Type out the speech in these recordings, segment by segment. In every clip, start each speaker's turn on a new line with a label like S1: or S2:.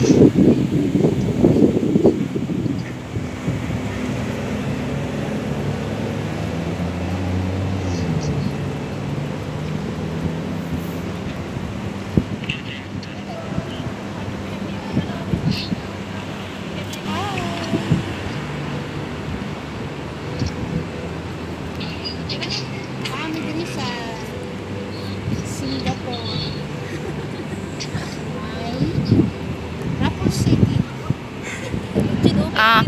S1: Kami din sa Singapore. Ay, Rapid City.
S2: Ah.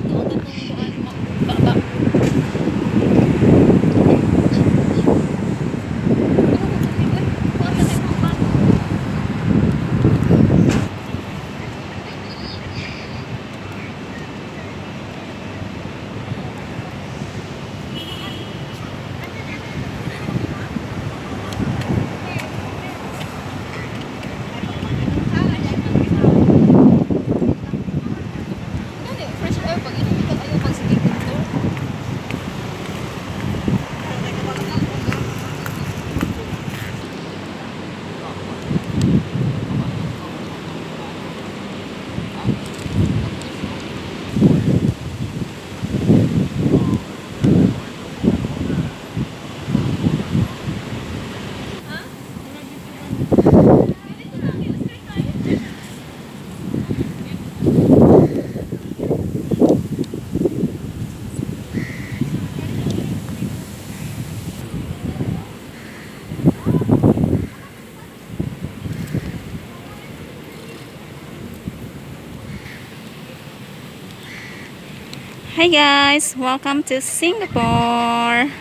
S1: Fresh air pag initan ayaw pag skating tour.
S2: Hi guys, welcome to Singapore.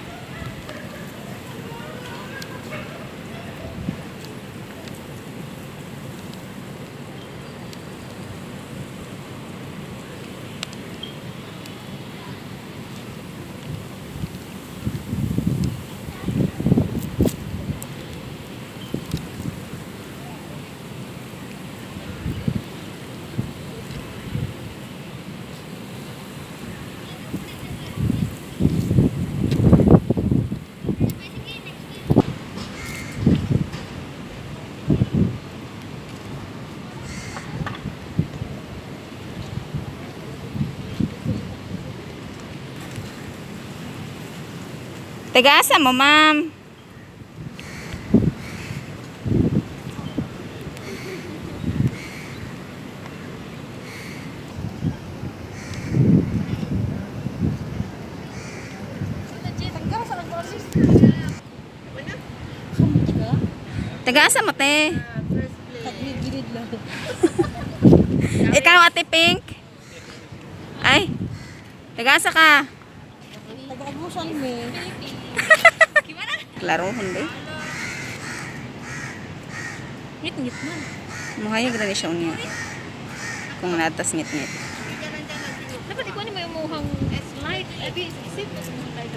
S2: Tagasa mo, ma'am. Tagasa mo, te.
S1: Tagilid lang.
S2: Ikaw, Ate Pink. Ay, tagasa ka.
S1: Taga-abusan me.
S2: Klaro, hindi.
S1: Ngit-ngit man.
S2: Mukhanya ganda siya unya. Kung natas ngit-ngit.
S1: Dapat ikaw ni may umuhang slide. Abi, isip mo sa mga slide.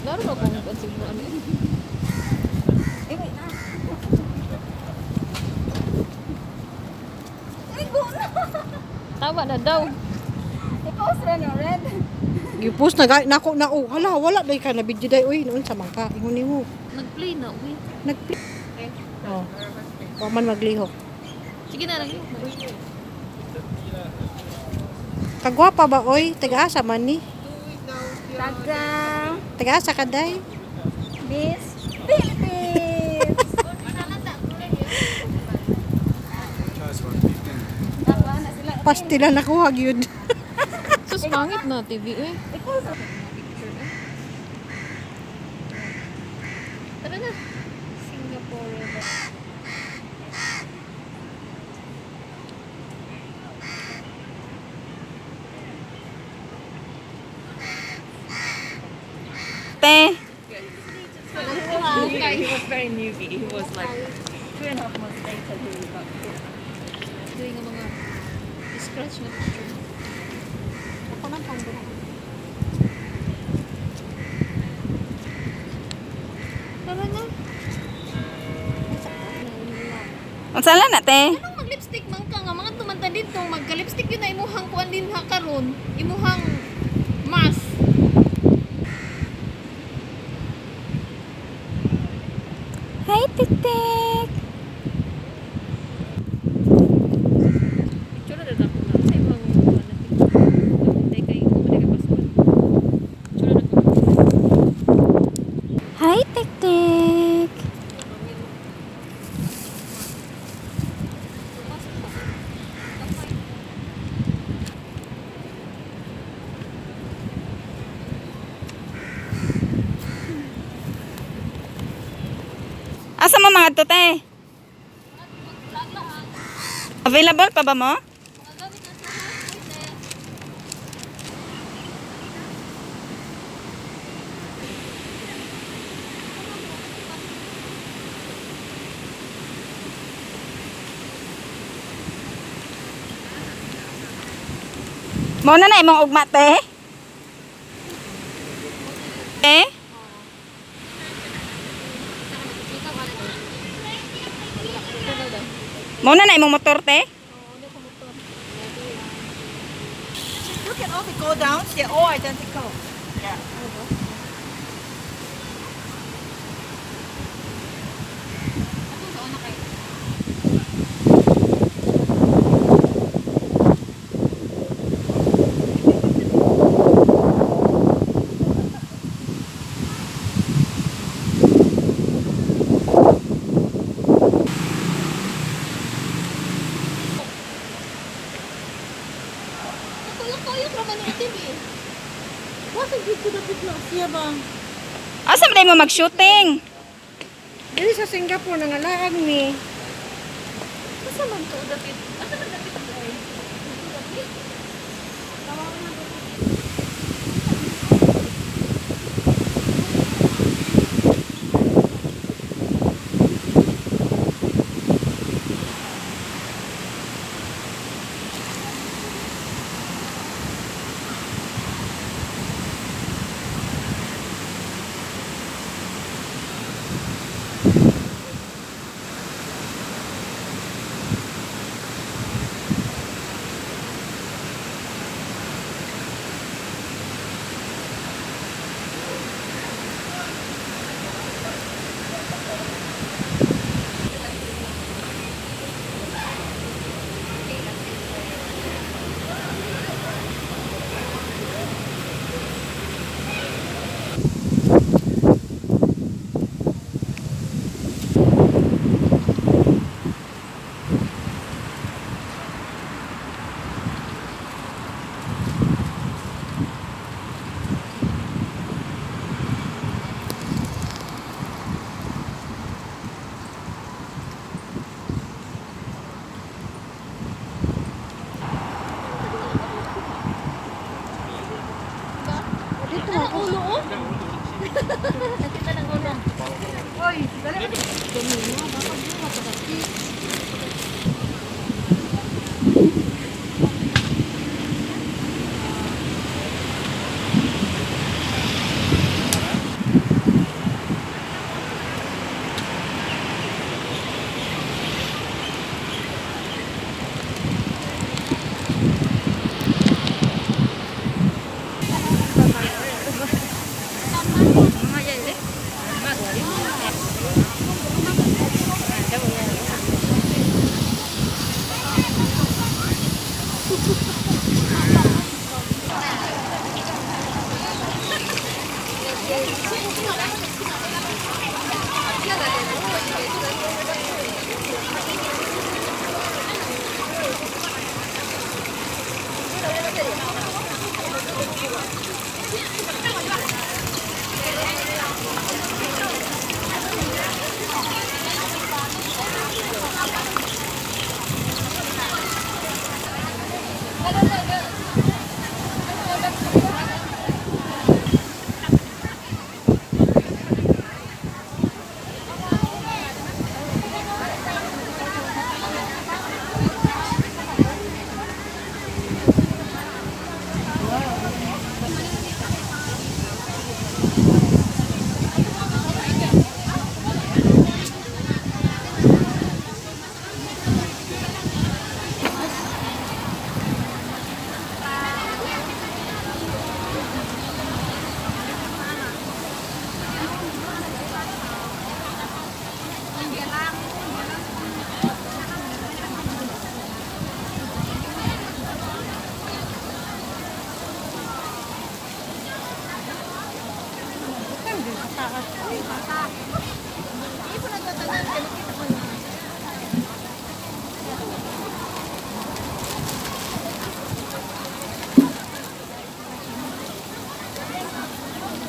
S1: Laro na kung pansig mo ano. Tama na daw.
S2: I-post rin yung red.
S3: Gipus na nako na hala wala day ka na video day uy noon sa mangka ingon nimo.
S1: Nag-play na, uy.
S3: Nag-play. Oh. Wa man maglihok.
S1: Sige na lang.
S3: Kagwapa ba oy? Taga-asa man ni? Taga-asa ka day?
S2: Miss Philippines.
S3: Pastila nakuha gyud.
S1: Sus, pangit na TV, uy. Tara na. Singapore.
S2: Te.
S4: He was very newbie. He was like 2.5 months later he got here.
S1: Doing ang mga scratch na picture.
S3: Ako man pang
S1: Tara na.
S2: Ang sala na, te.
S1: Anong mag-lipstick man ka nga? Mga tumanta dito, magka-lipstick yun na imuhang kuan din ha karon. gown. Imuhang mask.
S2: Hi, Tik-Tik!
S1: Picture na ako na sa imong day kay Pascual. Picture na ko.
S2: Hi, Tik-Tik! Asa mo mga tute? Available pa ba mo? Mo na na imong ugma te? Eh? Mo na na imong motor te?
S4: Look at all the go downs. They're all identical. Yeah.
S1: Tuyok naman ni TV. Wasag dito na bigla siya ba?
S2: Asa man mo mag-shooting?
S3: Dili sa Singapore nangalaag ni.
S1: Asa man to dapit? Asa man dapit ay? Ulo oh. Nakita ng ulo.
S3: Oy, dali. Tumino, baka buka pa kasi.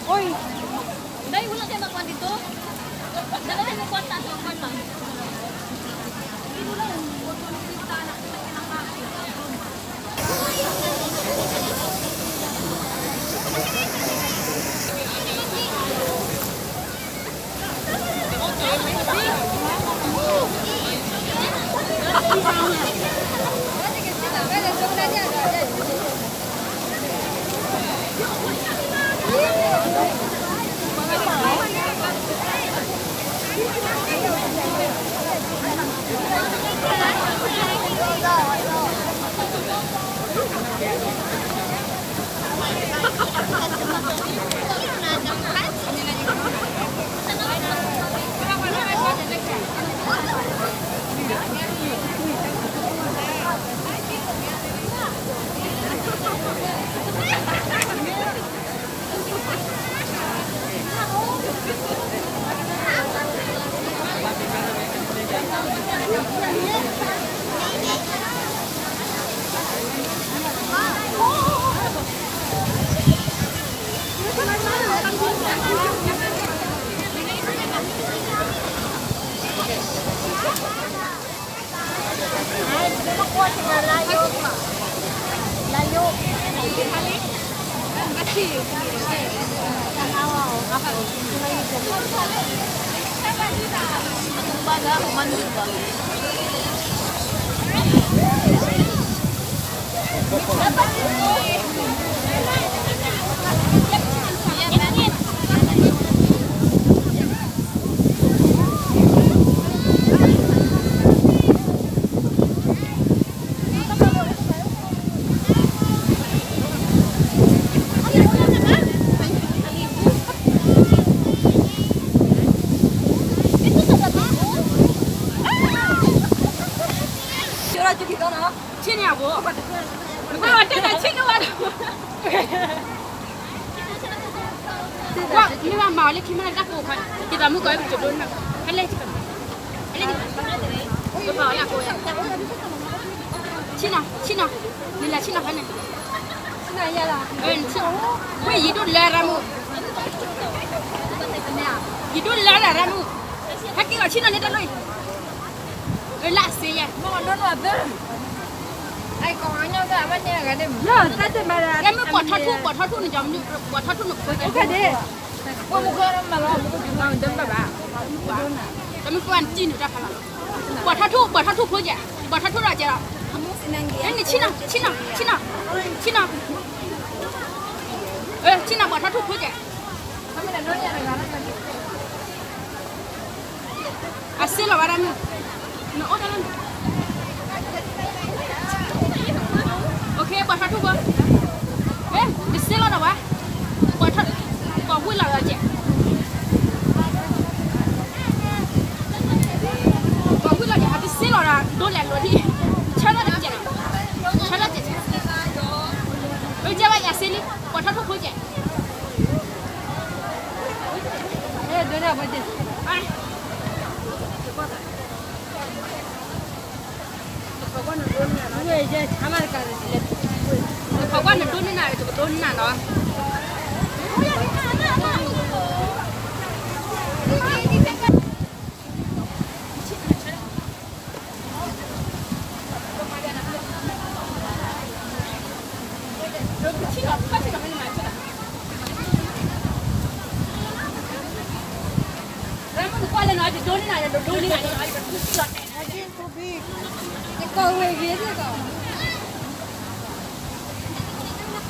S3: Oy,
S1: Dahil wala kayo nakuha dito. Dala kayo nakuha tayo ang kwarta.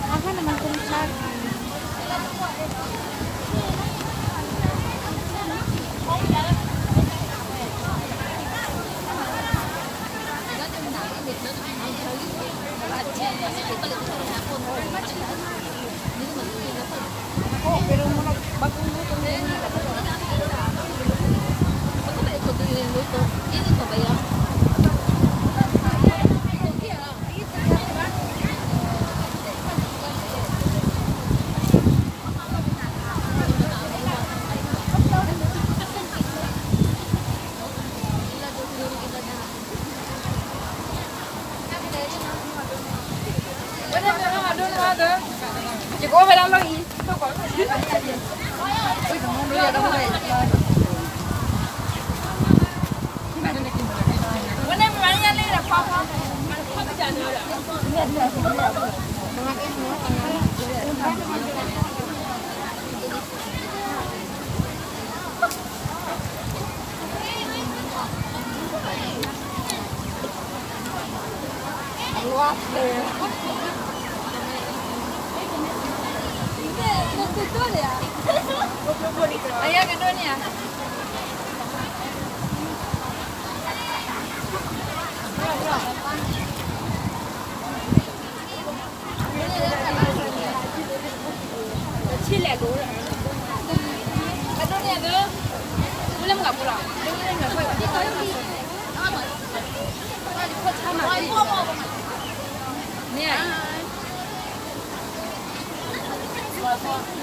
S3: Aha naman kung sagi. Ako, pero muna bagong luto na yun.
S1: Ini ko ba yan?
S4: Chỉ có phải làm đâu ý. Tôi có phải làm gì. Ui, không bây giờ đâu phải. Bữa nay mình ăn lên là khoa khoa. Không bây giờ nữa. Ayah kedua ni ah. Chile dulu. Kedua ni ada. Belum enggak pulang. Belum enggak pulang. Ni ah.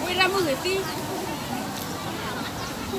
S4: Ui, làm người tí.